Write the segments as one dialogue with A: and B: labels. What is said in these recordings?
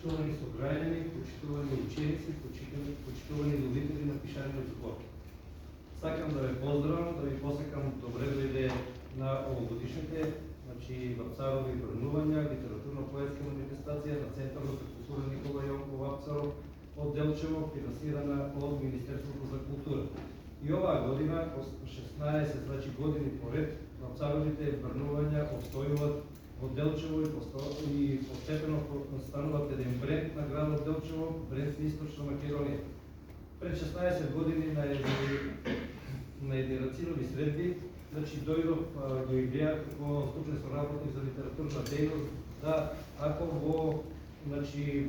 A: почитувани сограѓани, почитувани ученици, почитувани родители на пишаниот збор. Сакам да ве поздравам, да ви посекам добре дојде на овогодишните, Вапцарови врнувања, литературно-поетска манифестација на Центарот за култура Никола Јонков Вапцаров од Делчево, финансирана од Министерството за култура. И оваа година, 16 години поред, Вапцаровите врнувања обстојуват во Делчево и постепено стануваат еден бренд на градот Делчево, бренд на Источна Македонија. Пред 16 години на едни рацинови средби, дојдов до идеја како стручен соработник за литературна дејност, да ако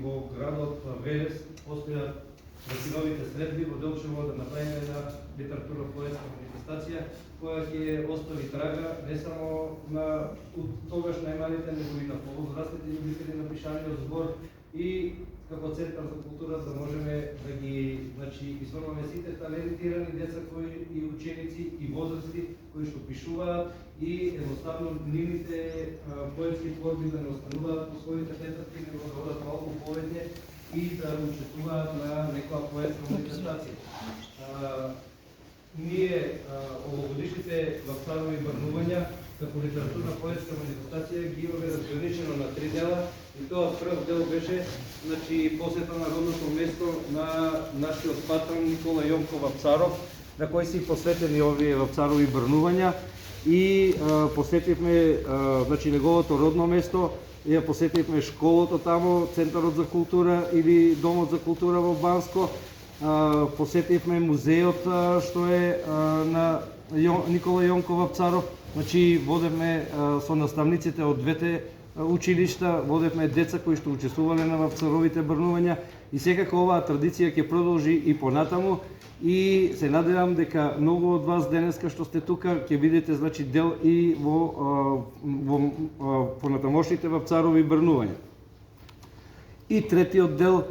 A: во градот Велес постојат рациновите средби во Делчево, да направиме една литературно-поетска манифестација, која ќе остави трага не само на тогаш најмалите, него и на повозрастните љубители на пишаниот збор и како Центар за култура да можеме да ги изврваме сите талентирани деца и ученици и возрасти кои што пишуваат и едноставно нивните поетски творби да не остануваат по своите тетрадки, него да одат малку повеќе и да учествуваат на некоја поетска манифестација. Ние овогодишните Вапцарови врнувања како литературна поетска манифестација ги имаме разграничено на 3 дела и тоа прв дел беше посета на родното место на нашиот патрон Никола Јонков Вапцаров, на кој си посветени овие Вапцарови врнувања и посетивме неговото родно место, ја посетивме школото тамо, Центарот за култура или Домот за култура во Банско, посетивме музеот што е на Никола Јонков Вапцаров, водевме со наставниците од двете училишта, водевме деца кои што учествувале на Вапцаровите врнувања и секако оваа традиција ќе продолжи и понатаму и се надевам дека многу од вас денеска што сте тука ќе видите дел и во понатамошните Вапцарови врнувања. И третиот дел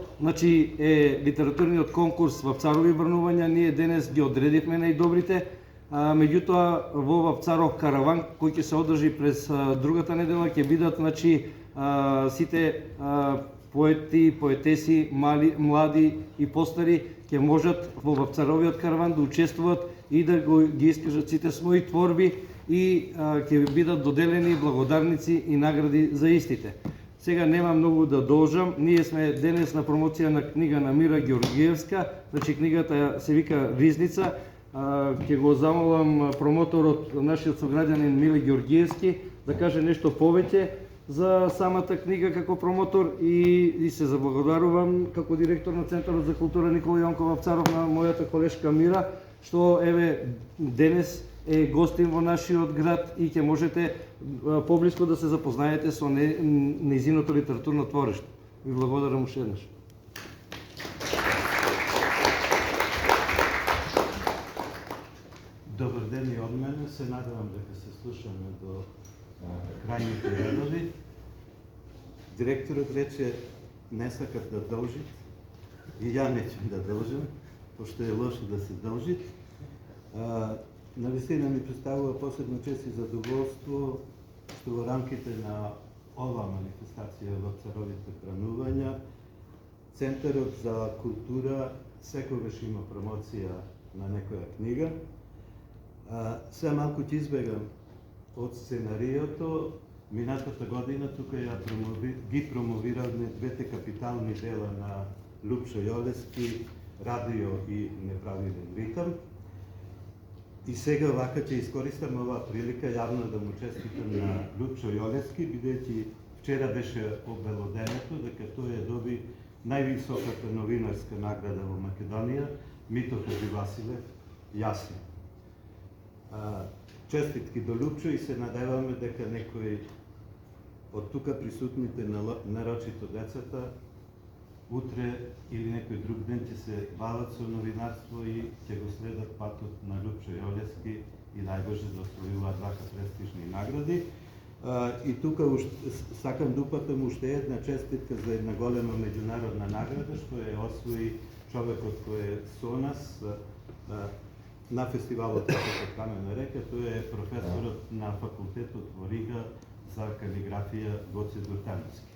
A: е литературниот конкурс Вапцарови врнувања. Ние денес ги одредивме најдобрите, меѓутоа во Вапцаров караван кој ќе се одржи през другата недела ќе бидат сите поети, поетеси, млади и постари ќе можат во Вапцаровиот караван да учествуват и да ги искажат сите своји творби и ќе бидат доделени благодарници и награди за истите. Сега нема многу да должам, ние сме денес на промоција на книга на Мира Георгиевска, книгата се вика Ризница. Ќе го замолам промоторот, нашиот сограѓанин Миле Георгиевски, да каже нешто повеќе за самата книга како промотор и се заблагодарувам како директор на Центарот за култура Никола Јонков Вапцаров на мојата колешка Мира, што денес е гостин во нашиот град и ќе можете поблиско да се запознаете со нејзиното литературно твориште. Ви благодарам уште еднаш.
B: Добар ден и од мене. Се надевам дека се слушаме до крајните редови. Директорот рече не сакат да должит и ја неќем да должам, пошто е лошо да се должи. Навистина ми представува посебна чест и задоволство што во рамките на ова манифестација Вапцаровите врнувања Центарот за култура секогаш има промоција на некоја книга. Сега малку ќе избегам од сценариото. Минатата година тука ги промовиравме двете капитални дела на Лупчо Јолески, Радио и Неправилен ритам. И сега вака ќе искористам оваа прилика јавно да му честитам на Лупчо Јолески, бидејќи вчера беше обелоденето дека тој доби највисоката новинарска награда во Македонија, Мито Хадживасилев, Јасни. Честитки до Лупчо и се надеваме дека некои од тука присутните, нарочито децата, утре или некој друг ден ќе се бават со новинарство и ќе го следат патот на Лупчо Јолески и најбоже да освојуваат вака престижни награди. И тука сакам да упатам уште една честитка за една голема меѓународна награда што е освои човекот кој е со нас на фестивалот Капот Камена река. Тој е професорот на факултетот во Рига за калиграфија Гоце Дуртановски.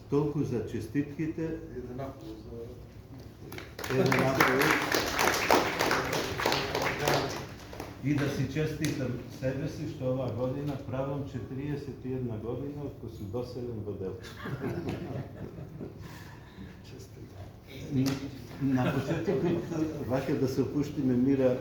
B: толку за честитките.
C: Еден аплауз за...
B: Еден аплауз. И да си честитам себе си, што оваа година правам 41 година откако сум доселен во Делчев. На почетокот, вака да се опуштиме Мира,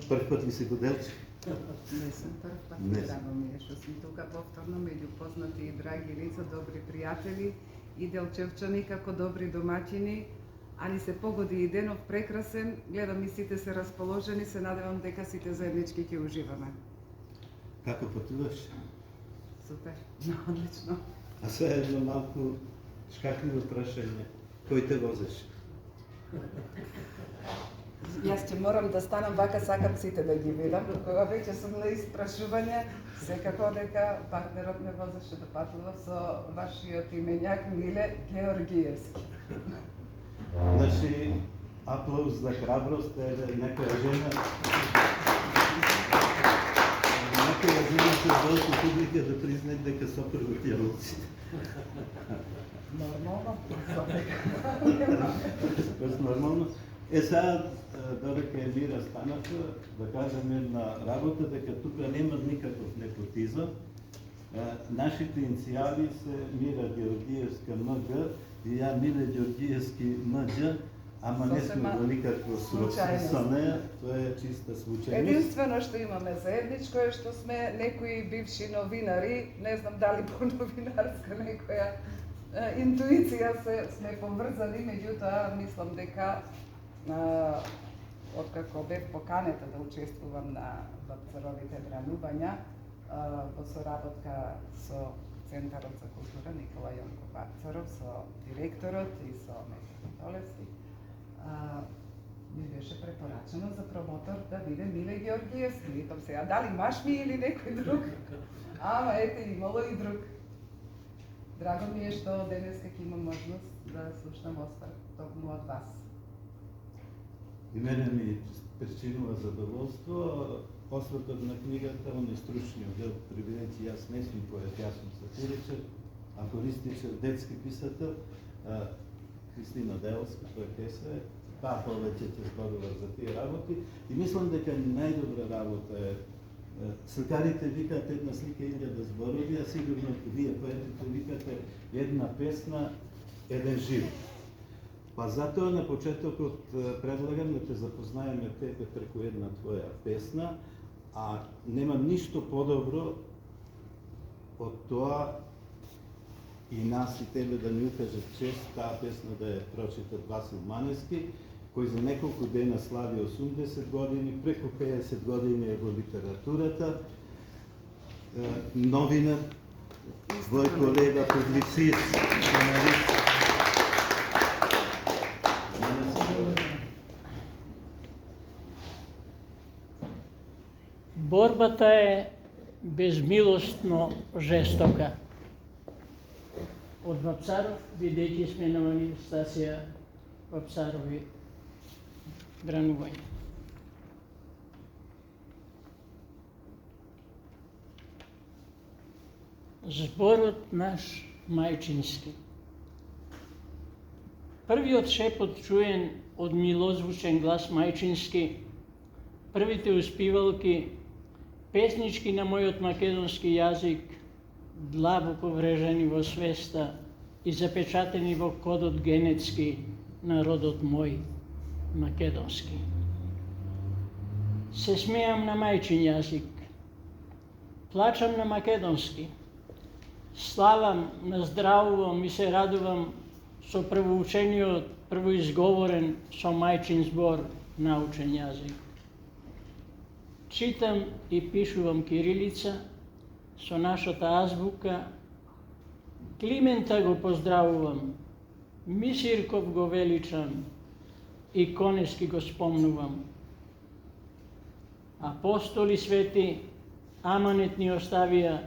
B: прв пат ли си во Делчев?
D: Не сум прв пат,
B: Не
D: драго ми е што сум тука повторно меѓу познати и драги лица, добри пријатели и делчевчани како добри домаќини, а ни се погоди и денов прекрасен, гледам и сите се расположени, се надевам дека сите заеднички ќе уживаме.
B: Како патуваш?
D: Супер, одлично.
B: А сега едно малку шкакливо прашање. Кој те возеш?
D: Јас ќе морам да станам вака, сакам сите да ги видам, кога веќе сум на испрашување, секако дека партнерот ме возеше да патува со вашиот именјак Миле Георгиевски.
B: Значи, аплауз за храброст е некоја жена. Некоја жена се велика публика да признае дека сопругот ја вози.
D: Нормално,
B: Без нормално. Сега, додека е Мира станата, да кажем една работа, дека тука нема никаков непотизам. Нашите иницијали се Мира Георгиевска МГ и ја Миле Георгиевски МД, ама не сме во никакво сродство со неја, тоа е чиста случајност.
D: единствено што имаме заедничко е што сме некои бивши новинари, не знам дали по новинарска некоја интуиција сме поврзани, меѓутоа мислам дека откако бев поканета да учествувам на Вапцаровите бранувања во соработка со Центарот за култура Никола Јонков Вапцаров, со директорот и со Методи Толевски, ми беше препорачено за промотор да биде Миле Георгиевски. Викам сега, дали маш ми или некој друг? Ама ете, имало и друг. Драго ми е што денеска ќе имам можност да слушнам остар токму од вас.
B: И мене ми причинува задоволство. Освртот на книгата, он е стручниот дел привиденци, јас не сум поет, јас сум сатиричар, афористичар, детски писател, Христина Делска, поетеса е, таа повеќе ќе зборува за тие работи и мислам дека најдобра работа е сликарите викаат една слика 1000 зборови, а сигурно вие поетите викате една песна, еден живот. Па затоа на почетокот предлагам да те запознаеме тебе преку една твоја песна, а нема ништо подобро од тоа и нас и тебе да ни укажат чест таа песна да ја прочитат Васил Маневски, кој за неколку дена слави 80 години, преку 50 години е во литературата, новинар, твој колега, публицист, журналист.
E: Борбата е безмилостно жестока. Од Вапцаров, бидејќи сме на манифестација Вапцарови бранување. Зборот наш мајчински. Првиот шепот чуен од милозвучен глас мајчински, првите успивалки, песнички на мојот македонски јазик, длабоко врежани во свеста и запечатени во кодот генетски на родот мој, македонски. Се смеам на мајчин јазик, плачам на македонски, славам, наздравувам и се радувам со првоучениот, првоизговорен со мајчин збор научен јазик. Читам и пишувам кирилица, со нашата азбука, Климента го поздравувам, Мисирков го величам и Конески го спомнувам. Апостоли свети, аманет ни оставија,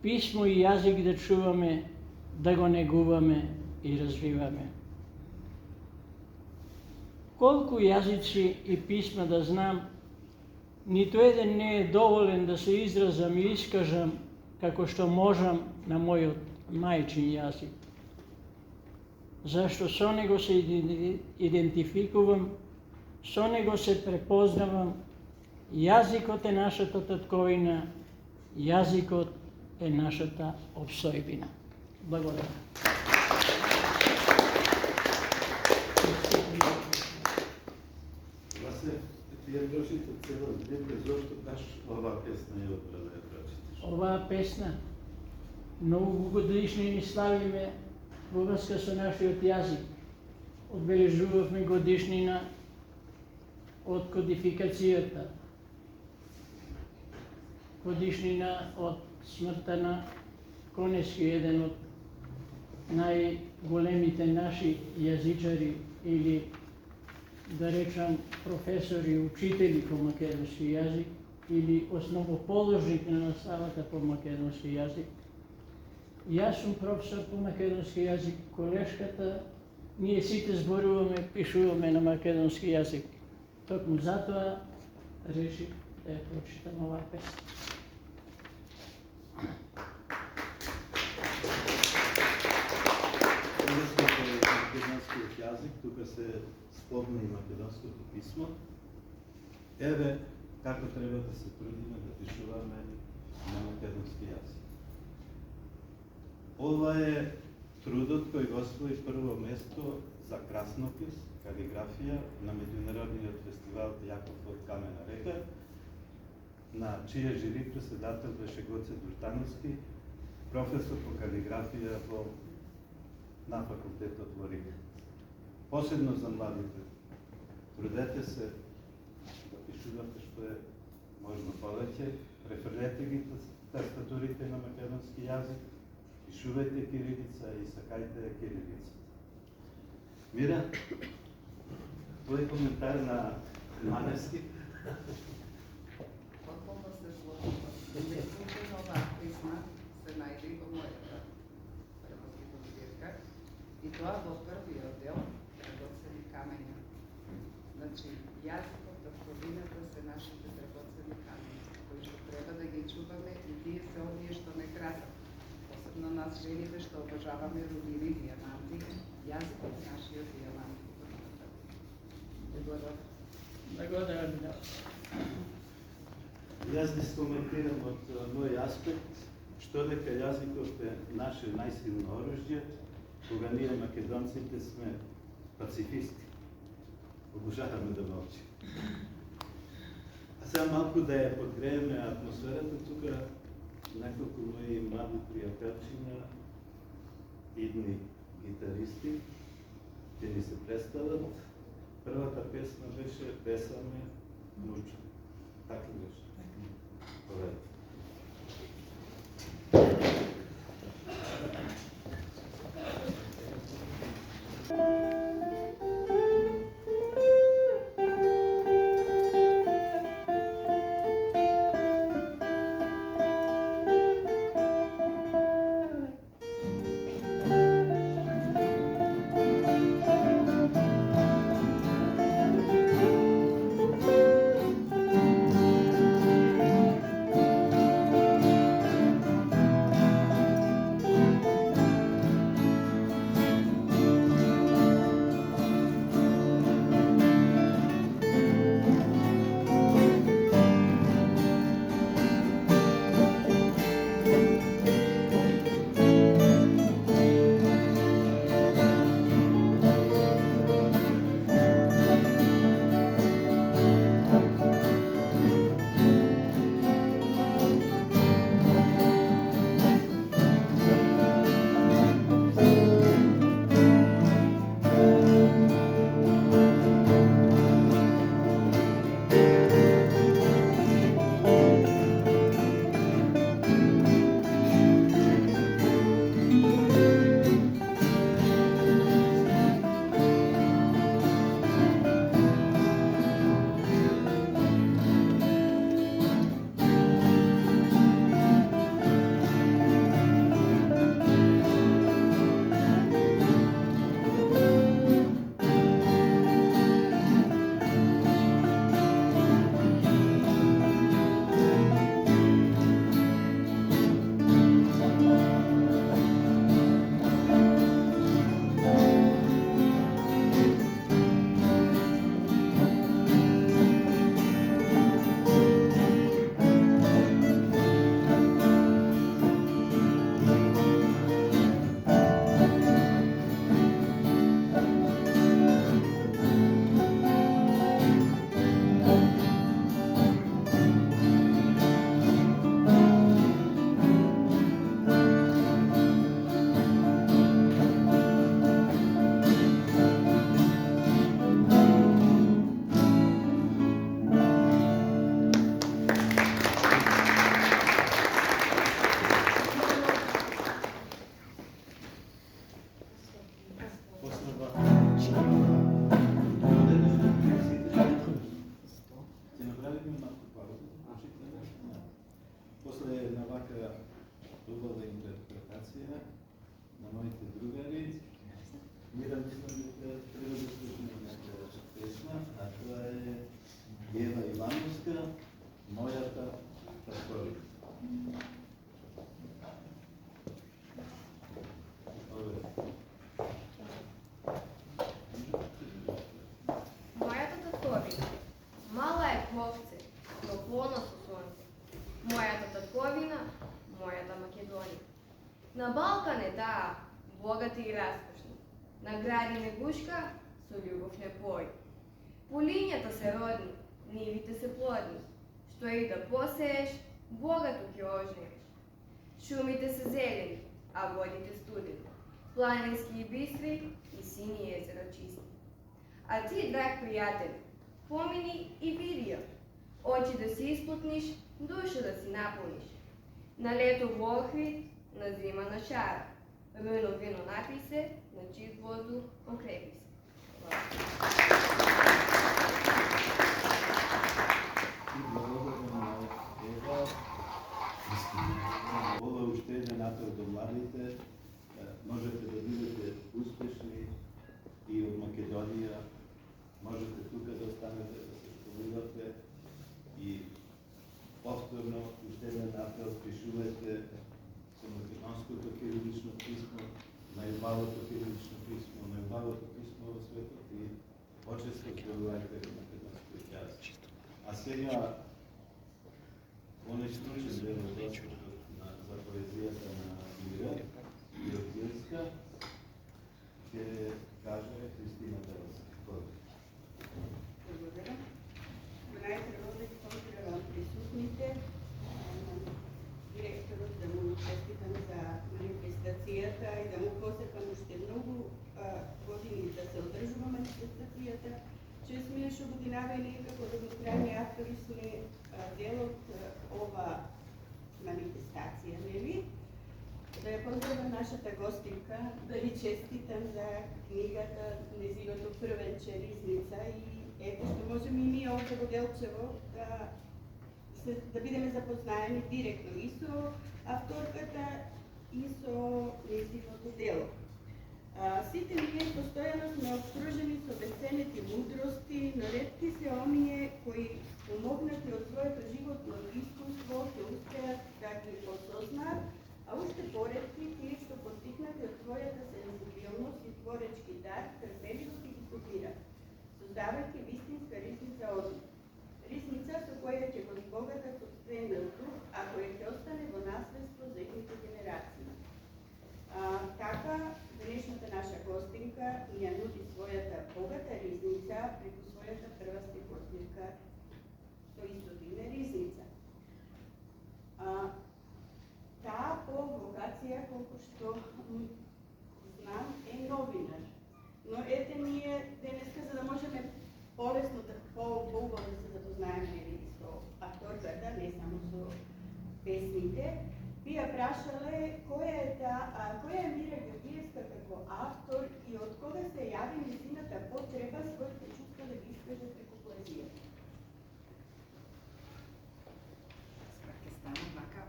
E: писмо и јазик да чуваме, да го негуваме и развиваме. Колку јазици и писма да знам, ниту еден не е доволен да се изразам и искажам како што можам на мојот мајчин јазик. зашто со него се идентификувам, со него се препознавам, јазикот е нашата татковина, јазикот е нашата обстојбина. Благодарам.
B: Васе, тие прочита цела збирка, зошто баш оваа песна ја одбрала ја прочиташ?
E: Оваа песна многу годишнини славиме во врска со нашиот јазик. Одбележувавме годишнина од кодификацијата, годишнина од смртта на Конески, еден од најголемите наши јазичари или да речам професори, учители по македонски јазик или основоположник на наставата по македонски јазик. Јас сум професор по македонски јазик, колешката, ние сите зборуваме, пишуваме на македонски јазик. Токму затоа решив да ја прочитам оваа песна.
B: Македонскиот јазик, тука се спомна и македонското писмо. Еве како треба да се трудиме да пишуваме на македонски јазик. Ова е трудот кој го освои прво место за краснопис, калиграфија на меѓународниот фестивал Јаков од Камена река, на чија жири председател беше Гоце Дуртановски, професор по калиграфија на факултетот во Рим. Посебно за младите. Трудете се да пишувате што е можно повеќе, префрлете ги тастатурите на македонски јазик, пишувајте кирилица и сакајте кирилица. Мира, твој коментар на Маневски?
D: Потполно се слушам. Неслучајно оваа песна се најде и во мојата превозливо збирка. И тоа во првиот дел, драгоцени камења. Значи, јазикот, татковината се нашите драгоцени камења, кои што треба да ги чуваме и тие се оние што не крадат. Посебно нас жените што обожаваме рубини, дијаманти, јазикот нашиот дијамант. Благодарам.
E: Благодарам.
B: Јас да коментирам од мој аспект, што дека јазикот е наше најсилно оружје, кога ние македонците сме пацифисти. Обожаваме да мълчим. А сега малку да ја подгрееме атмосферата, тука неколку мои млади пријателчиња, идни гитаристи, ќе ни се представат. Првата песна беше "Песаме Мурчо". Така ли беше? Поведете.
C: богати и раскошни. На гради не гушка, со љубов не пои. Полињата се родни, нивите се плодни. Што и да посееш, богато ќе ожневиш. Шумите се зелени, а водите студени. Планински и бистри и сини езера чисти. А ти, драг пријател, помини и види ја. Очи да си исплутниш, душа да си наполниш. На лето во Охрид, на зима на шара. Рујно вино напи се, на чист воздух окрепи се.
B: И благодарам на Ева. Ова уште еден апел до младите. Можете да бидете успешни и од Македонија. Можете тука да останете, да се школувате и повторно уште еден апел, пишувате со македонското кирилично писмо, најубавото кирилично писмо, најубавото писмо во светот и почествувате македонскиот јазик. А сега, оној стручен дел од Господ за поезијата на Мира Георгиевска ќе каже Христина Белска.
F: Благодаря. Најпрво да поздравам присутните, директорот да му честитам за манифестацијата и да му посекам уште многу години да се одржува манифестацијата. Чест ми е што годинава и ние како разнокрајни автори сме дел од ова манифестација, нели? Да ја поздравам нашата гостинка, да ви честитам за книгата, незиното првенче Ризница и ето што можеме и ние овде во Делчево да бидеме запознаени директно и со авторката и со незиното дело. Сите ние постојано сме обкружени со бесценети мудрости, но ретки се оние кои помогнати од своето животно искуство ќе успеат да ги осознаат, а уште поретки тие што постигнати од својата сензибилност и творечки дар, трпеливост и ги студираат, создавајќи вистинска ризница од ризница со која ќе го збогатат собствениот дух, а која ќе остане во наследство за идните генерации. Така, денешната наша гостинка ни ја нуди својата богата ризница преку својата прва стихосбирка со истото име Ризница. Таа по вокација, колку што знам, е новинар. Но ете ние денеска, за да можеме полесно, по-убаво да се запознаеме и со авторката, не само со песните, би ја прашале која е Мира Георгиевска како автор и од кога се јави нејзината потреба своите чувства да ги искаже преку поезијата.
D: Ќе стане вака.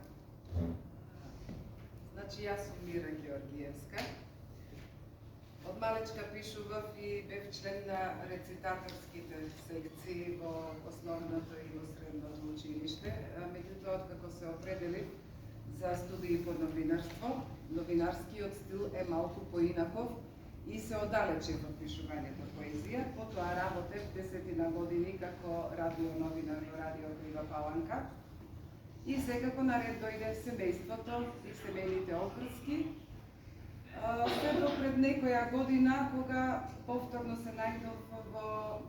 D: Значи, јас сум Мира Георгиевска. Од малечка пишував и бев член на рецитаторските секции во основното и во средното училиште. Меѓутоа, откако се определив за студии по новинарство, новинарскиот стил е малку поинаков и се оддалечив од пишувањето поезија. Потоа работев 10 години како радионовинар во Радио Крива Паланка. И секако наред дојде семејството и семејните опрски. Се до пред некоја година, кога повторно се најдов во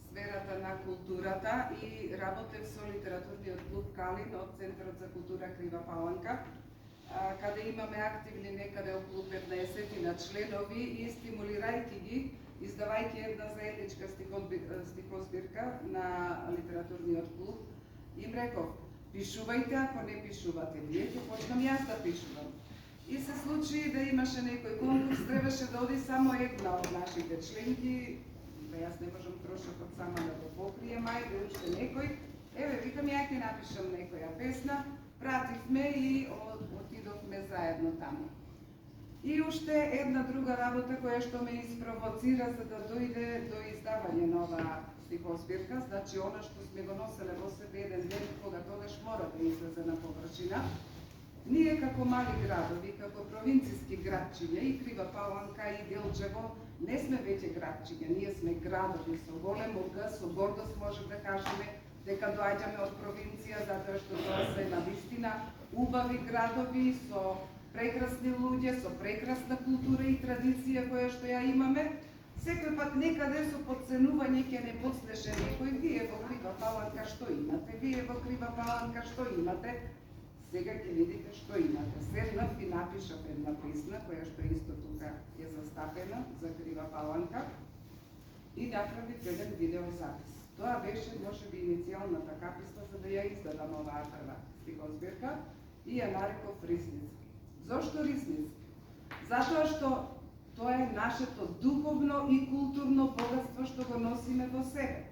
D: сферата на културата и работев со литературниот клуб Калин од Центарот за култура Крива Паланка, каде имаме активни некаде околу 15 на членови и стимулирајќи ги, издавајќи една заедничка стихосбирка на литературниот клуб, им реков: пишувајте, ако не пишувате вие, ќе почнам јас да пишувам. И се случи да имаше некој конкурс, требаше да оди само една од нашите членки, јас не можам трошокот сама да го покрием, ајде уште некој. Еве, викам, ја ќе напишам некоја песна, пративме и отидовме заедно таму. И уште една друга работа која што ме испровоцира за да дојде до издавање на оваа стихосбирка, значи она што сме го носеле во себе еден ден, кога тогаш мора да излезе на површина. Ние како мали градови, како провинциски градчиња и Крива Паланка и Делчево, не сме веќе градчиња, ние сме градови со големо Г, со гордост може да кажеме дека доаѓаме од провинција, затоа што тоа се навистина убави градови со прекрасни луѓе со прекрасна култура и традиција која што ја имаме. Секој пат некаде со подценување ќе не подслеше некој, вие во Крива Паланка што имате, вие во Крива Паланка што имате. Сега ќе видите што имате. Седнав и напишав една песна која што исто тука е застапена за Крива Паланка и направив еден видеозапис. Тоа беше можеби иницијалната каписла за да ја издадам оваа прва стихозбирка и ја нареков Рисницки. Зошто Рисницки? Затоа што тоа е нашето духовно и културно богатство што го носиме во себе.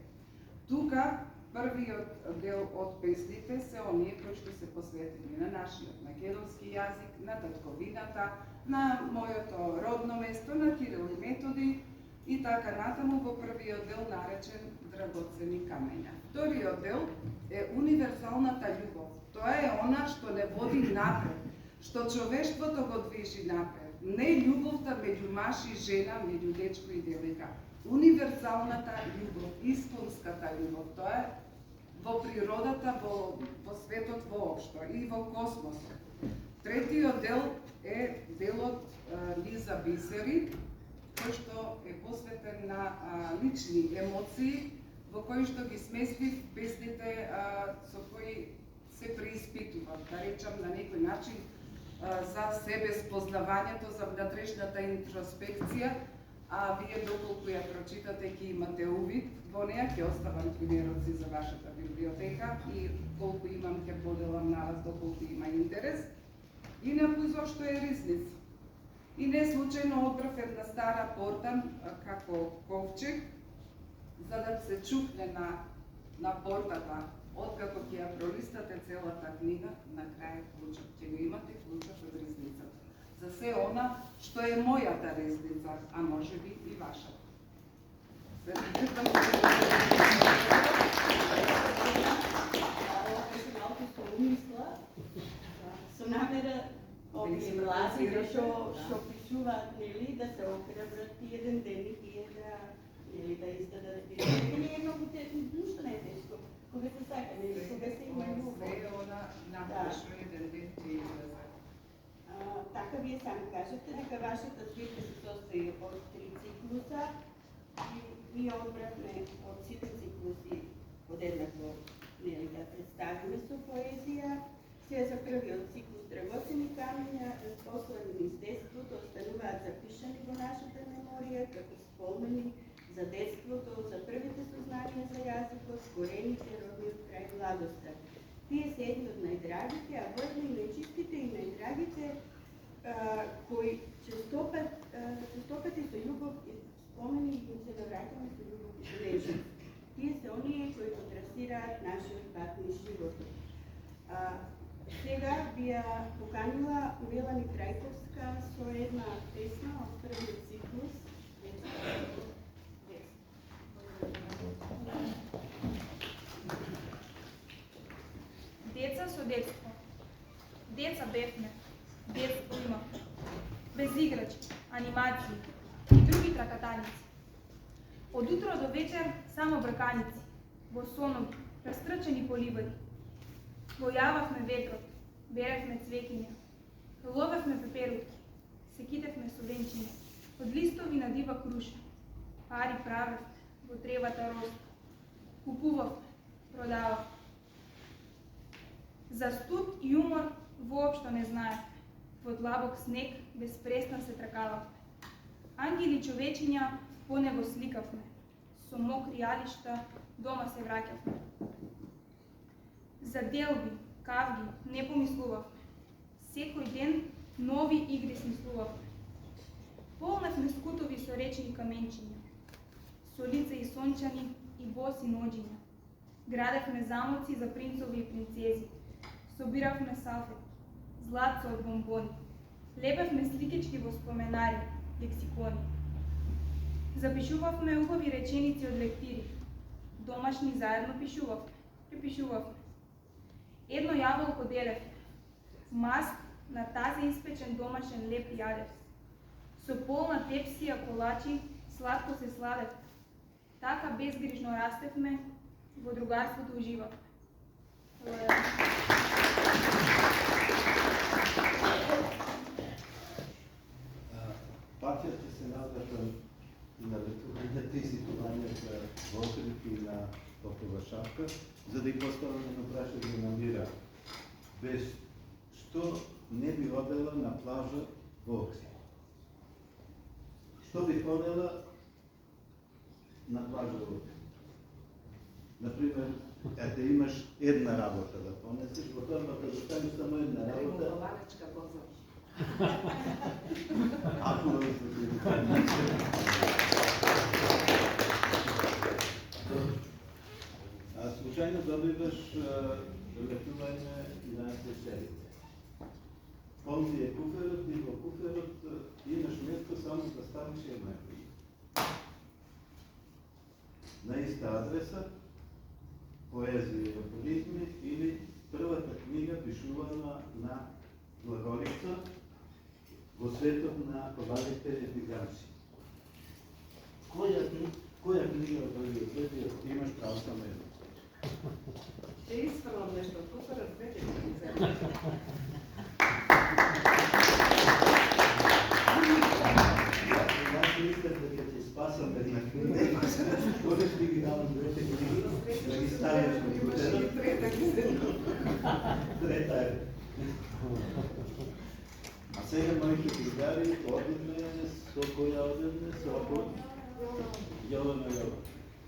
D: Тука првиот дел од песните се оние кои што се посветени на нашиот македонски јазик, на татковината, на моето родно место, на Кирил и Методи и така натаму во првиот дел наречен Драгоцени камења. Вториот дел е универзалната љубов. Тоа е она што не води напред, што човештвото го движи напред. Не љубовта меѓу маж и жена, меѓу дечко и девојка. Универзалната љубов, исконската љубов, тоа е во природата, во светот воопшто и во космосот. Третиот дел е делот Лиза Бисери, кој што е посветен на лични емоции, во кои што ги сместив песните со кои се преиспитуват, да речам на некој начин за себе спознавањето, за внатрешната интроспекција, а вие доколку ја прочитате ќе имате увид во неа, ќе оставам примероци за вашата библиотека и колку имам ќе поделам на вас доколку има интерес. Инаку зошто е Ризница? И не случајно одбрав една стара порта како ковчег, за да се чукне на портата. Откако ќе ја пролистате целата книга, на крај клучот ќе го имате, клучот од Ризницата. За се она што е мојата Ризница, а може би и вашата.
F: Ова беше малку со умисла, со намера овие млади што пишуваат, нели, да се охрабрат и еден ден и тие да издадат библиотека. Не е многу тешко, ништо не е тешко. Кога се сака, нели, кога се има љубов.
D: Све она напишува еден ден ќе излезе.
F: Така вие сами кажете дека вашата збирка се состои од 3 циклуса и ние одбравме од сите циклуси од еднакво, нели, да представиме со поезија. Се за првиот циклус Драгоцени камења, послани низ детството, остануваат запишани во нашата меморија како спомени за детството, за првите сознанија за јазикот, корените, родниот крај, младоста. Тие се едни од најдрагите, а војно и најчистите и најдрагите, кои честопати со љубов и спомени им се навраќаме со љубов и со нежност. Тие се оние кои контрастираат нашиот пат низ животот. Сега би ја поканила Мелани Трајковска со една песна од првиот циклус.
G: Деца со детство. Деца бевме, детство имавме. Без играчки, анимации и други тракатаници. Од утро до вечер само брканици, во сонови, растрчени по ливади. Бојававме ветрот, беревме цвеќиња, ловевме пеперутки, се китевме со венчиња, од листови на дива круша, пари правевме, во тревата роста, купувавме, продававме. За студ и умор воопшто не знаевме, во длабок снег безпресно се тркававме. Ангели човечиња по него сликавме, со мокри алишта дома се враќавме. За делби, кавги не помислувавме. Секој ден нови игри смислувавме. Полневме скутови со речни каменчиња, со лица и сончани и боси ноđиња. Градевме замоци за принцови и принцези. Собиравме салфет, златцо од бомбони. Лепевме сликички во споменари, лексикони. Запишувавме убави реченици од лектири. Домашни заедно пишувавме, препишувавме. Едно јаболко делевме. Маст на тази испечен домашен леп јадев. Со полна тепсија колачи сладко се сладевме. Така безгрижно растевме, во другарството уживавме. Благодарам.
B: Патят се наоѓаат на лекувањата и ситуањата во Охрид и на Попова шапка, за да ги поставаме на прашање на мира. Без што не би одела на плажа во Охрид? Што би ходела на плажа во Охрид? Например, ете имаш една работа да понесеш, во торбата да ставиш само една работа.
H: Ремонтоварачка воза.
B: Ако случајно добиваш летување на Сешелите. Полн ти е куферот и во куферот имаш место само да ставиш една книга. На иста адреса, поезија и афоризми или првата книга пишувана на глаголица во светот на ковалите епиграмси. Која книга од овие светот имаш право само едно?
H: Ще изфрлам нешто од куферот, веќе ќе ги земам.
B: Јас мислев дека ќе спасам една книга. Можеш ли ги давам двете книги, да ги ставиш на куферот?
H: Трета ги земам.
B: Трета е. А сега моите другари одиме со која одиме? Со Јована Јована.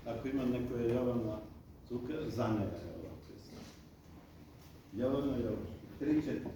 B: Ако има некоја Јована тука, за неја Јована. Јована Јована. 3-4.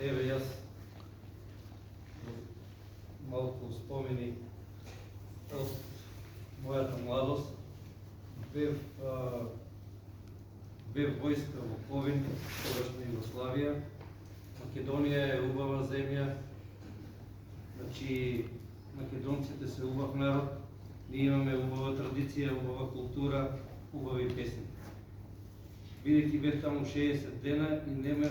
A: Еве јас малку спомени од мојата младост. Бев војска во Ковин, тогашна Југославија. Македонија е убава земја. Значи, македонците се убав народ. Ние имаме убава традиција, убава култура, убави песни. Бидејќи бев таму 60 дена и нема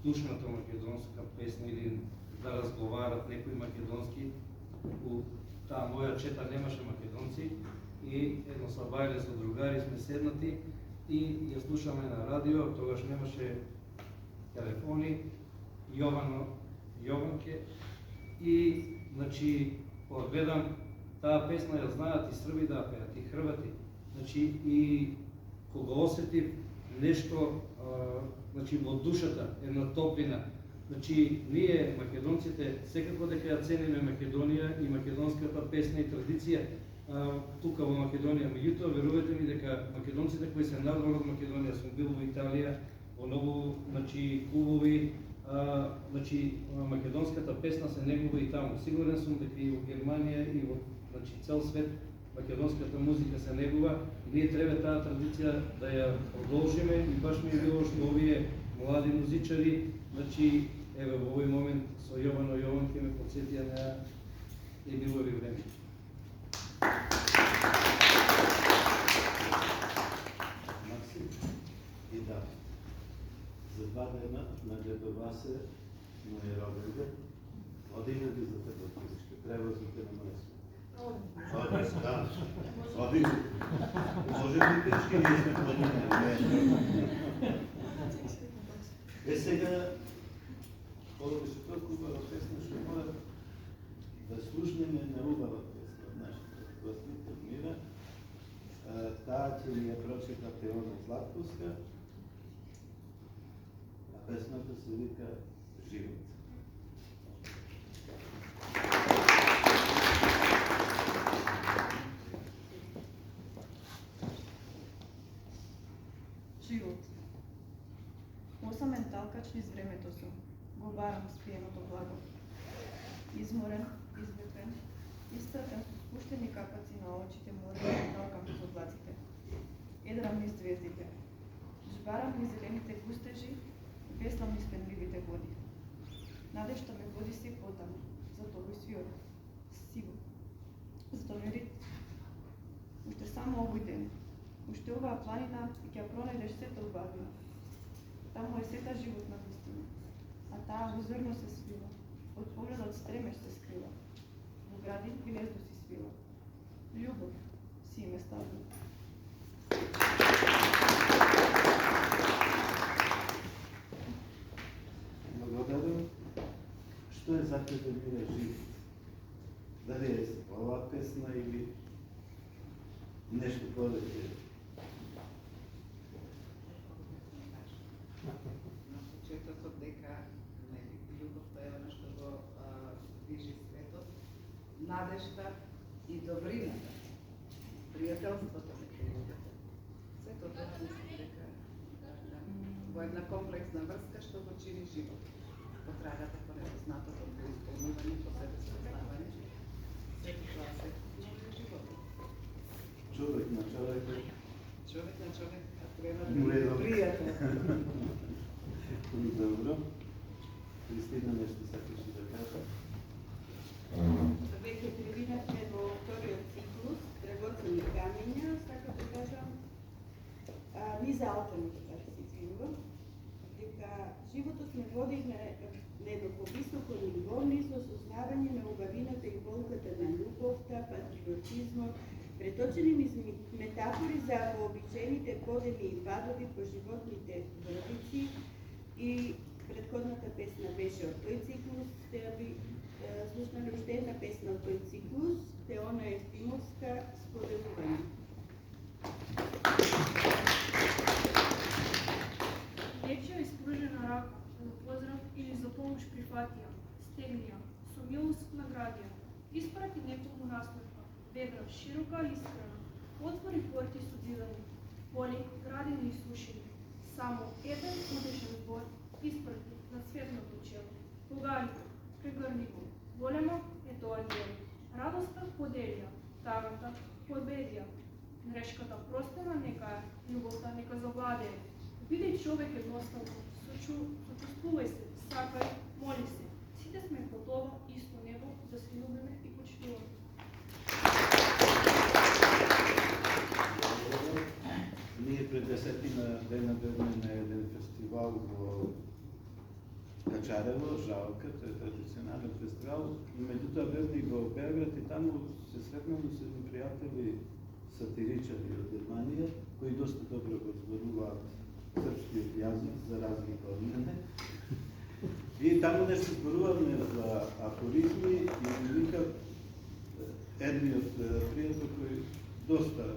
A: слушната македонска песна или да разговарат некои македонски. У таа моја чета немаше македонци и едно сабајле со другари сме седнати и ја слушаме на радио, тогаш немаше телефони, Јованке и значи кога гледам таа песна ја знаат и срби да пеат и хрвати. Значи и кога осетив нешто значи во душата, една топлина. Значи ние македонците секако дека ја цениме Македонија и македонската песна и традиција тука во Македонија. Меѓутоа верувате ми дека македонците кои се надвор од Македонија, сум бил во Италија, во многу значи клубови, значи македонската песна се негува и таму. Сигурен сум дека и во Германија и во значи цел свет македонската музика се негува и ние треба таа традиција да ја продолжиме и баш ми е било што овие млади музичари, значи еве во овој момент со Јовано Јованке ме потсетија на еднивови време.
B: Максим и да. За 2 дена на Дедо Васе, мој роден ден, одиме ги за тебе од Кузичка, превозите на место. Одиш, да. Одиш. Може би течки ние сме ходили. Сега, кога беше толку убава песна, што мора да слушнеме на убава песна од нашите гостите од Мира. Таа ќе ни ја прочита Теона Златковска, а песната се вика Живот.
I: Живот. Осамен талкач низ времето сум, го барам спиеното благо. Изморен, извепен, истратен со спуштени капаци на очите морам талкам со облаците. Едрам низ звездите. Жбарам низ зелените густежи, веслам низ пенливите води. Надежта ме води се потаму, зато овој свиот, сиво, зато ме рит. Уште само овој ден, уште оваа планина и ќе пронајдеш сета убавина. Таму е сета животна вистина, а таа во зрно се свива, од погледот стремеш се скрива, во гради гнездо си свива. Љубов си име ставила.
B: Благодарам. Што е за тебе Мира живот? Дали е оваа песна или нешто повеќе?
H: На почетокот дека љубовта е она што го движи светот, надежта и добрината, пријателството меѓу луѓето. Сето тоа мислам дека во една комплексна врска што го чини живот. Потрагата по непознатото, по исполнување, по себе спознавање. Сето тоа се животот.
B: Човек на човек.
H: Човек на човек, а треба
B: Уредно.
H: да пријател.
B: Добро. Кристина, нешто сакаш да кажеш?
F: Веќе преминавме во вториот циклус, драгоцени камења, сакам да кажам, низ алканите така се извинува, дека животот ме води на едно повисоко ниво, низ осознавање на убавината и болката на љубовта, патриотизмот, преточени низ метафори за вообичаените подеми и падови по животните врвици и предходната песна беше од тој циклус, сега би слушнали уште една песна од тој циклус, Теона Ефимовска, Споделување.
G: Нечија испружена рака, за поздрав или за помош прифатија, стегнија, со милост наградија, испрати неколку настапка, ведра, широка и искрена, отвори порти со дизање, поли, градени и сушени, само еден удешен збор испрати на светлото чело, Погалите, прегрнимо, големо е тоа дело. Радоста поделија, тагата победија. Грешката простена нека е, љубовта нека завладее. Бидеј човек едноставно, сочувствувај се, сакај, моли се. Сите сме под ова исто небо да се љубиме и почитуваме.
B: Ние пред 10 дена бевме на еден фестивал во Качарево, Жалка, тој е традиционален фестивал, и меѓутоа бевме и во Белград и таму се сретнавме со едни пријатели сатиричари од Германија, кои доста добро го зборуваат српскиот јазик, за разлика од мене. И таму нешто зборуваме за афоризми и ми вика едниот пријател кој доста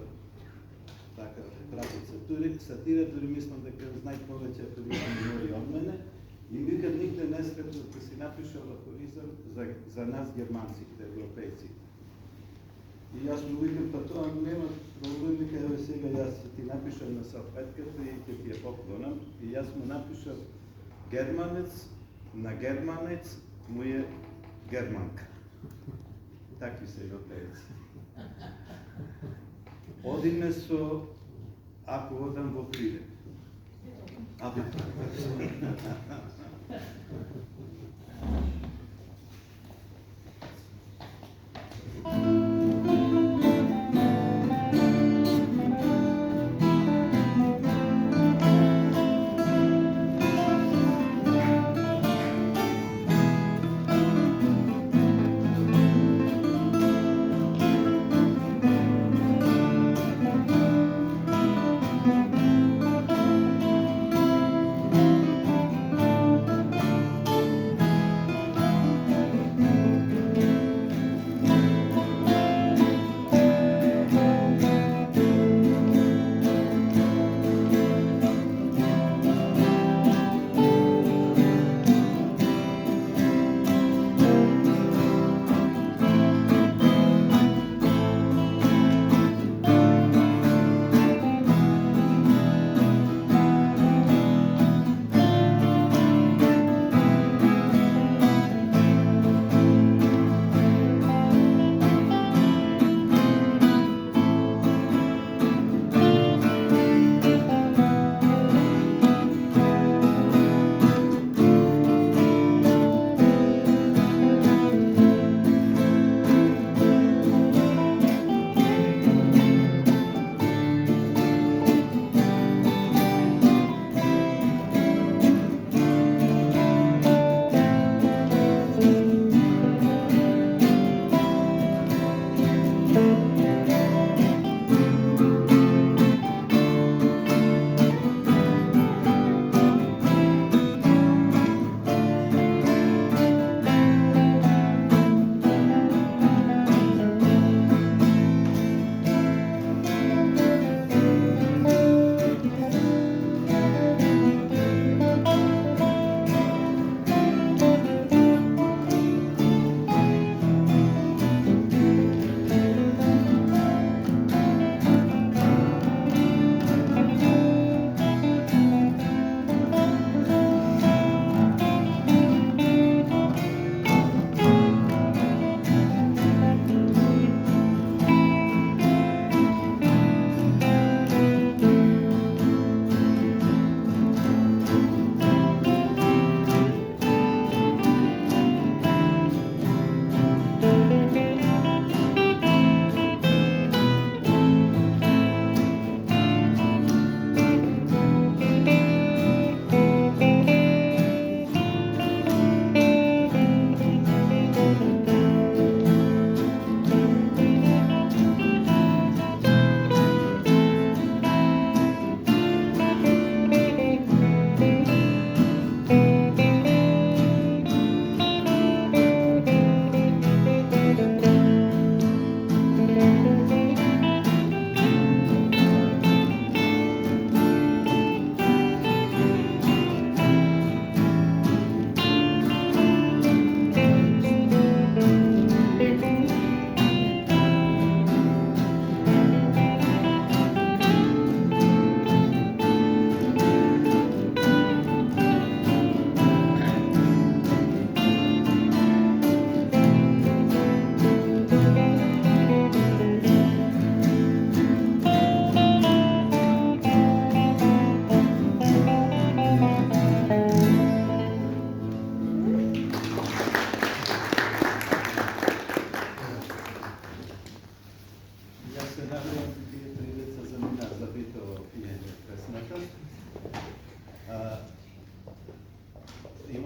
B: така прави сатира, дури мислам дека знај повеќе афоризми мои од мене. И вика никде не сретно да си напишал афоризам за нас германците, европејците. И јас му викам, па тоа нема проблем, вика, еве сега јас ти напишам на салфетката и ќе ти ја поклонам. И јас му напишав германец на германец му е германка. Такви се европејци. Одиме со ако одам во Прилеп.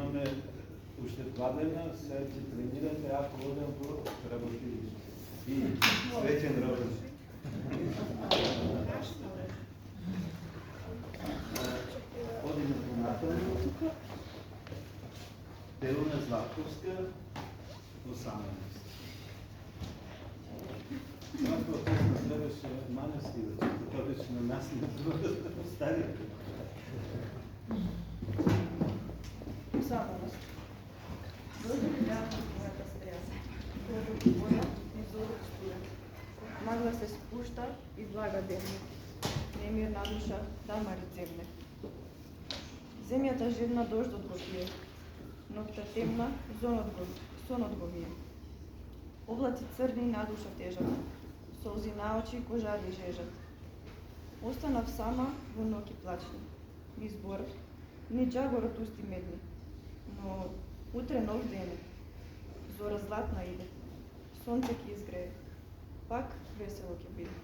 B: имаме уште 2 дена, сега ќе тренирате, ако одем во работилиште. И среќен роден. Одиме понатаму. Делуна Златковска, 18. Малко песна следваше Маневски, да беше на нас и на старите.
I: Usamljenost. Doživljavamo moята stresa. Кожу вода и зорок студен. Магла се спушта и влага демне. Немирна душа дамари земне. Земјата жедна дождот го пие. Ноќта темна, сонот го вие. Облаци црни на душа тежат. Солзи на очи кожари жежат. Останав сама во ноќи плачни. Ни збор, ни джагорот усти медни. Но утре нов ден е. Зора златна иде. Сонце ќе изгрее. Пак весело ќе биде.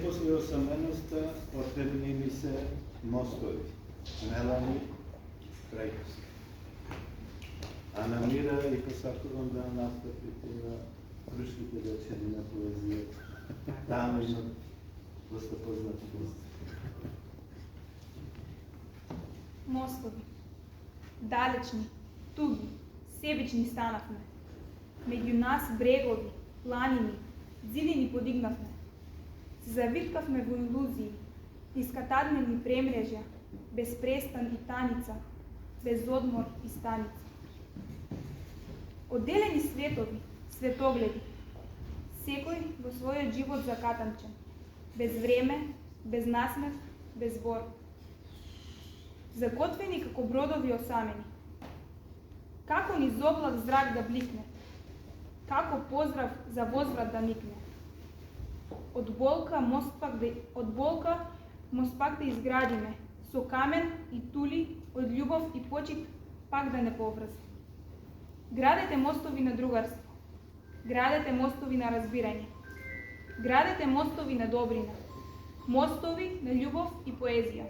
B: После осаменоста отведени ми се мостови. Мелани Трајковска. А намира и посакувам да настапите на крушките вечери на поезија. Там има доста познати гости.
G: Мостови. Далечни, туги, себични станавме. Меѓу нас брегови, планини, зидини подигнавме. Се завиткавме во илузии, искатадневни премрежја, без престан и таница, без одмор и станица. Одделени светови, светогледи, секој во својот живот закатанчен, без време, без насмев, без збор. Закотвени како бродови осамени. Како низ облак зрак да бликне, како поздрав за возврат да никне. Од болка мост пак да изградиме, со камен и тули, од љубов и почит пак да не поврзе. Градете мостови на другарство, градете мостови на разбирање, градете мостови на добрина, мостови на љубов и поезија.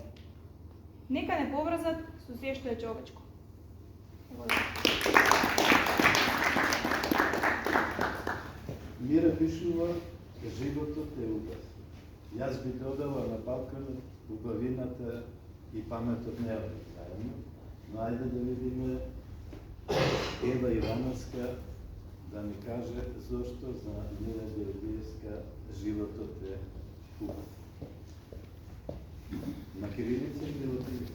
G: Нека не поврзат со се што е човечко.
B: Мира пишува, животот е убав. Јас би додала на балконот убавината и паметот не е заедно, но ајде да видиме Ева Ивановска да ни каже зошто за Мира Георгиевска животот е убав. На кирилица или латиница?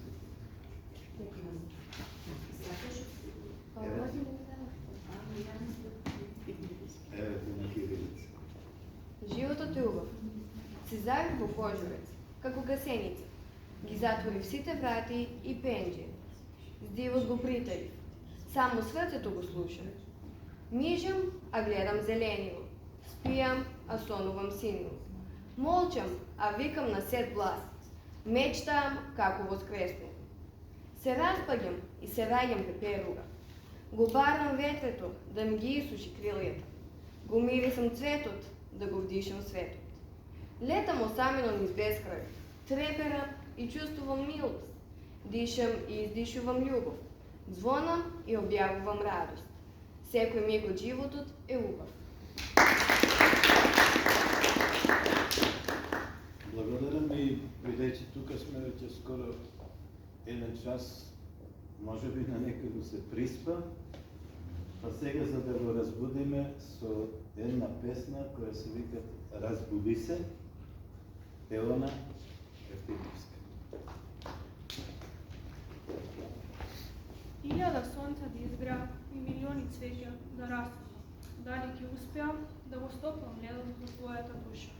B: Еве на кирилица.
C: Животот е убав. Се зави во кожурец, како гасеница. Ги затвори сите врати и пенџи. Здивот го притаи. Само срцето го слуша. Мижам, а гледам зелениво. Спијам, а сонувам синиво. Молчам, а викам на сет глас. Мечтаам како воскреснем. Се распаѓам и се ваѓам пеперуга. Го барам ветрето да ми ги исуши крилјата. Го мирисам цветот да го вдишам светот. Летам осамено низ безкрај, треперам и чувствувам милост. Дишам и издишувам љубов. Звонам и објавувам радост. Секој миг од животот е убав.
B: Благодарам ви, бидејќи тука сме веќе скоро 1 час, може би на некој го се приспа, па сега за да го разбудиме со една песна која се вика Разбуди се, Елона Ефтимовска.
G: Илјада сонца да изгреа и милиони цвеќа да расту. Дали ќе успеам да го стопам ледот во твојата душа.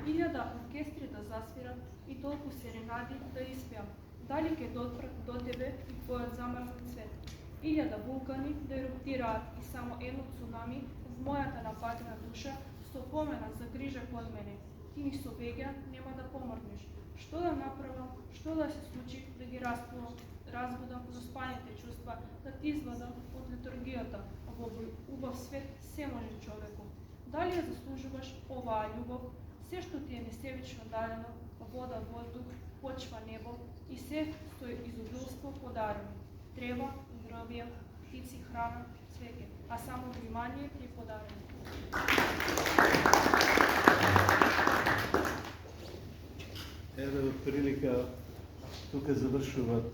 G: Илјада оркестри да засвират и толку серенади да испеам. Дали ќе допрат до тебе и твојот замрзнат цвет. Илјада вулкани да еруптираат и само едно цунами в мојата напатена душа со помена за грижа под мене. Ти ни со веѓа нема да помрнеш. Што да направам, што да се случи да ги разбудам заспаните чувства, да ти извадам од литургијата. Во убав свет се може човеку. Дали ја заслужуваш оваа љубов, се што ти е несебично дадено, вода, воздух, почва, небо и се што е изобилство подарено. Трева, здравје, птици, храна, свеќе, а само внимание е подарено.
B: Еве отприлика тука завршуваат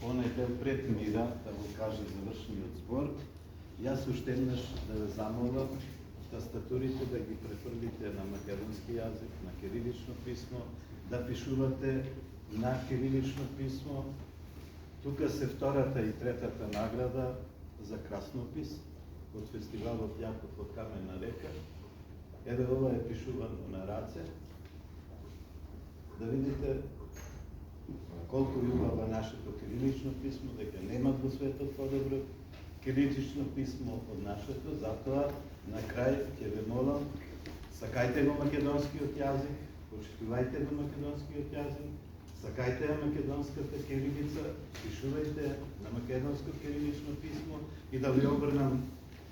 B: онај дел пред мира, да го каже завршниот збор. Јас уште еднаш да ве замолам тастатурите да ги префрлите на македонски јазик, на кирилично писмо, да пишувате на кирилично писмо. Тука се втората и третата награда за краснопис од фестивалот Јаков од Камена река. Еве ова е пишувано на раце. Да видите колку љубава нашето кирилично писмо, дека нема во светот подобро кирилично писмо од нашето, затоа на крај ќе ве молам, сакајте го македонскиот јазик, почитувајте го македонскиот јазик, сакајте ја македонската кирилица, пишувајте на македонско кирилично писмо и да ви обрнам,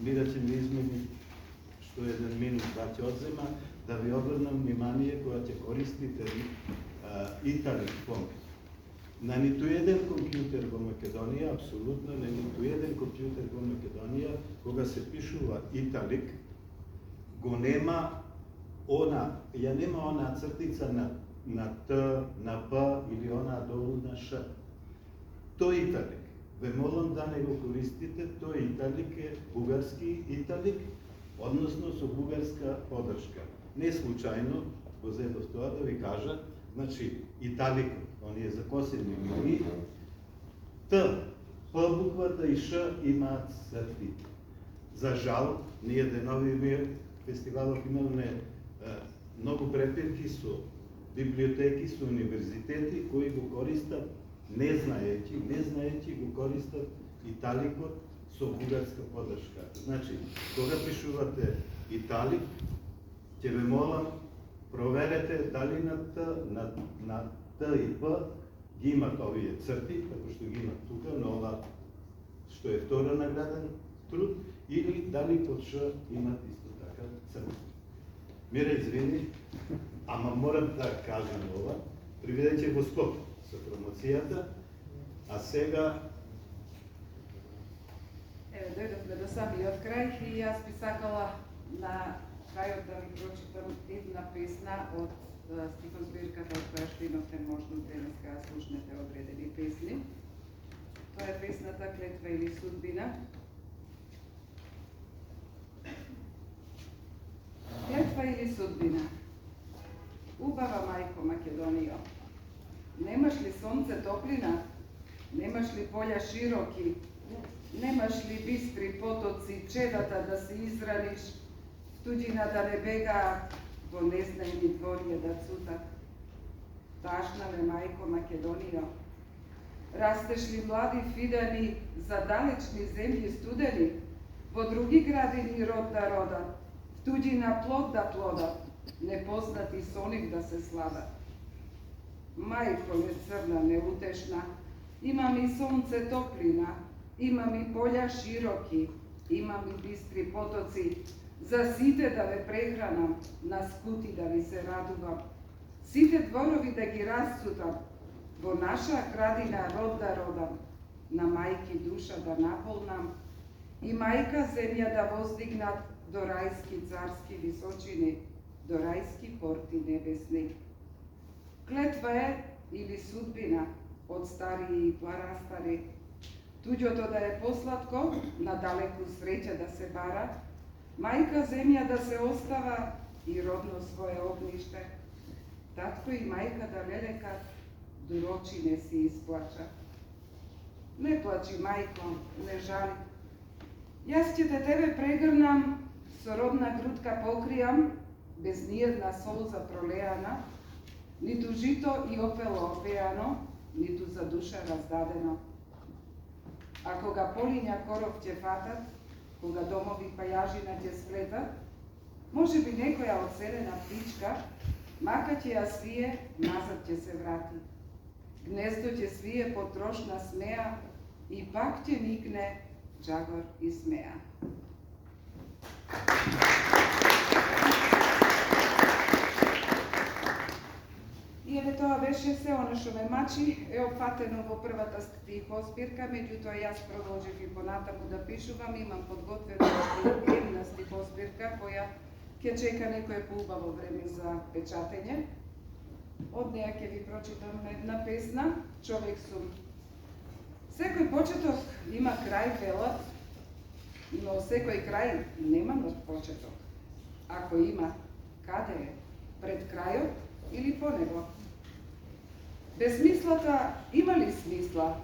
B: ми да ќе ми измени што еден минут да ќе одзема, да ви обрнам внимание кога ќе користите италик фонт. На ниту еден компјутер во Македонија, апсолутно на ниту еден компјутер во Македонија, кога се пишува италик, го нема она, ја нема она цртица на Т, на П или она долу на Ш. Тој италик, ве молам да не го користите, тој италик е бугарски италик, односно со бугарска подршка. Не случајно го зедов тоа да ви кажа, значи италикот, оние закосени линии, Т, П буквата и Ш имаат црти. За жал, ние денови фестивалот имаме многу препирки со библиотеки, со универзитети кои го користат не знаејќи го користат италикот со бугарска подршка. Значи, кога пишувате италик, ќе ве молам, проверете дали на Т и П ги имат овие црти, како што ги имат тука, но ова што е втора награден труд, или дали под Ш имат исто така црти. Мира, извини, ама морам да кажам ова, приведеќе во скоп со промоцијата, а сега
H: Еве, дојдовме до самиот крај и јас би сакала на крајот да ви прочитам една песна од стихозбирката од која што имавте можност денеска да слушнете одредени песни. Тоа е песната Клетва или судбина. Клетва или судбина. Убава мајко Македонијо, немаш ли сонце топлина, немаш ли поља широки, немаш ли бистри потоци, чедата да се израниш, туѓина да не бегаат, во незнајни дворија да цутат. Тажна ме мајко Македонијо, растеш ли млади фидани за далечни земји студени, во други градини род да родат, туѓина плод да плодат, непознати со нив да се сладат. Мајко ме црна неутешна, имам и сонце топлина, имам и поља широки, имам и бистри потоци, за сите да ве прехранам, на скути да ви се радувам, сите дворови да ги расцутам, во наша градина род да родам, на мајки душа да наполнам, и мајка земја да воздигнат до рајски царски височини, до рајски порти небесни. Клетва е или судбина од стари и парастари, туѓото да е посладко, на далеку среќа да се бара, мајка земја да се остава и родно свое огниште, татко и мајка да лелекат, дурочи не си исплача. Не плачи, мајко, не жали. Јас ќе те тебе прегрнам, со родна грудка покријам, без ниједна солза пролеана, ниту жито и опело опеано, ниту за душа раздадено. А кога полиња коров ќе фатат, кога домови пајажина ќе сплетат, може би некоја одселена птичка, мака ќе ја свие, назад ќе се врати. Гнездо ќе свие потрошна смеа и пак ќе никне джагор и смеа. И
D: дека тоа беше се она што ме мачи, е опфатено во првата стихозбирка, меѓутоа јас продолжив и понатаму да пишувам, имам подготвена една стихозбирка која ќе чека некое поубаво време за печатење. Од неја ќе ви прочитам една песна, Човек сум. Секој почеток има крај, велат, но секој крај нема почеток. Ако има, каде е? Пред крајот или по него? Безсмислата има ли смисла?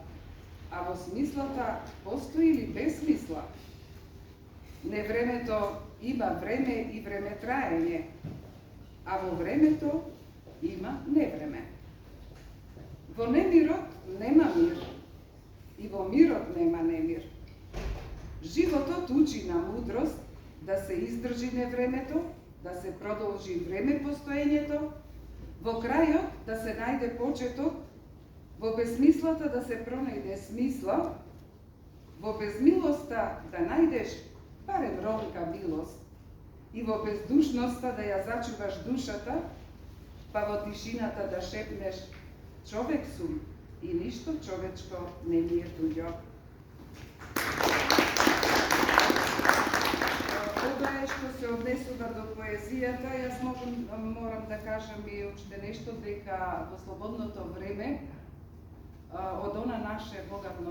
D: А во смислата постои ли безсмисла? Невремето има време и време траење, а во времето има невреме. Во немирот нема мир, и во мирот нема немир. Животот учи на мудрост да се издржи невремето, да се продолжи време постоењето, во крајот да се најде почеток, во безсмислата да се пронајде смисла, во безмилоста да најдеш барем ронка милост и во бездушноста да ја зачуваш душата, па во тишината да шепнеш човек сум и ништо човечко не ми е туѓо. Ова е што се однесува до поезијата. Јас морам да кажам и уште нешто, дека во слободното време од она наше богатно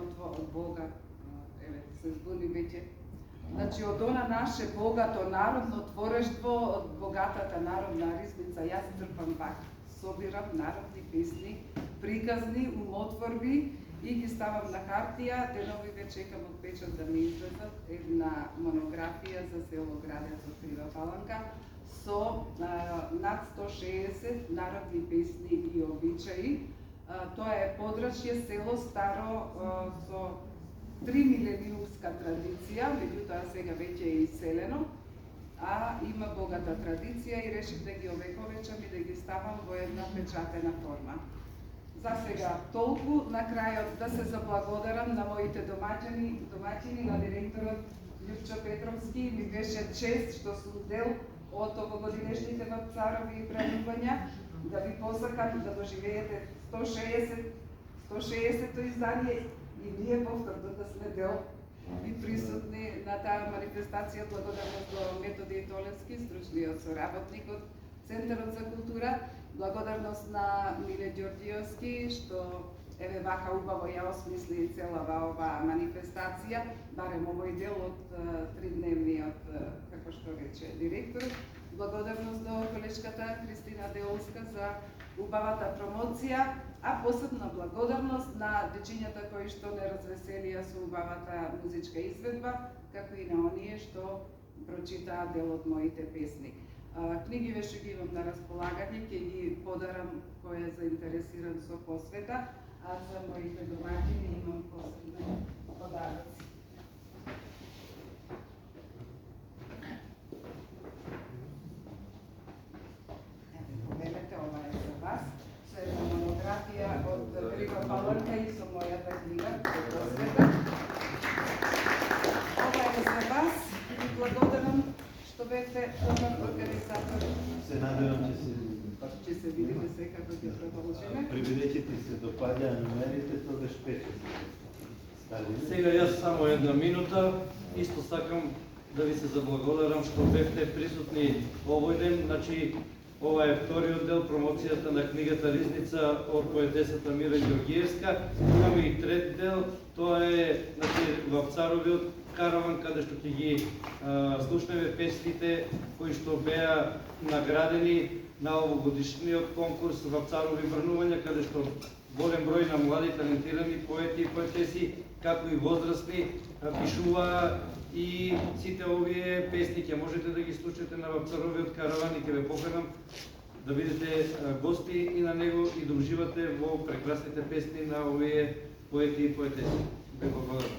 D: еве се збуни веќе. Значи од она наше богато народно творештво, од богатата народна ризница, јас трпам пак, собирам народни песни, приказни, умотворби и ги ставам на хартија. Денови ве чекам од печат да ми излезат една монографија за село Градец од Крива Паланка со над 160 народни песни и обичаи. Тоа е подрачје село старо со 3 милениумска традиција, меѓутоа сега веќе е иселено, а има богата традиција и решив да ги овековечам и да ги ставам во една печатена форма. За сега толку. На крајот да се заблагодарам на моите домаќини, на директорот Љупчо Петровски. Ми беше чест што сум дел од овогодинешните Вапцарови пранувања, да ви посакам да доживеете 160-то издание и ние повторно да сме дел и присутни на таа манифестација. Благодарност до Методи Толевски, стручниот соработник од Центарот за култура. Благодарност на Миле Ѓорѓиевски, што еве вака убаво ја осмисли целава оваа манифестација, барем овој дел од 3-дневниот, како што рече директорот. Благодарност до колешката Кристина Деолска за убавата промоција, а посебна благодарност на дечињата кои што не развеселија со убавата музичка изведба, како и на оние што прочитаа дел од моите песни. Книги веше ги имам на располагање, ќе ги подарам кој е заинтересиран со посвета, а за моите домаќини имам посебни подароци. Погледнете, ова е за вас, со една монографија од Крива Паланка и со мојата книга со посвета. Ова е за вас и ви благодарам што бевте добар организатор.
B: Се надевам
D: Ќе се видиме секако ќе продолжиме.
B: Прибедеќи ти се допаѓа номерите, тогаш пече.
A: Сега јас само една минута, исто сакам да ви се заблагодарам што бевте присутни овој ден. Значи, ова е вториот дел, промоцијата на книгата Ризница од поетесата Мира Ѓорѓиевска. Имаме и трет дел, тоа е Вапцаровиот караван, каде што ќе ги слушнеме песните кои што беа наградени на овогодишниот конкурс Вапцарови врнувања, каде што голем број на млади талентирани поети и поетеси, како и возрастни, пишуваа и сите овие песни ќе можете да ги слушате на Вапцаровиот караван и ќе ве поканам да бидете гости и на него и да уживате во прекрасните песни на овие поети и поетеси. Ве благодарам.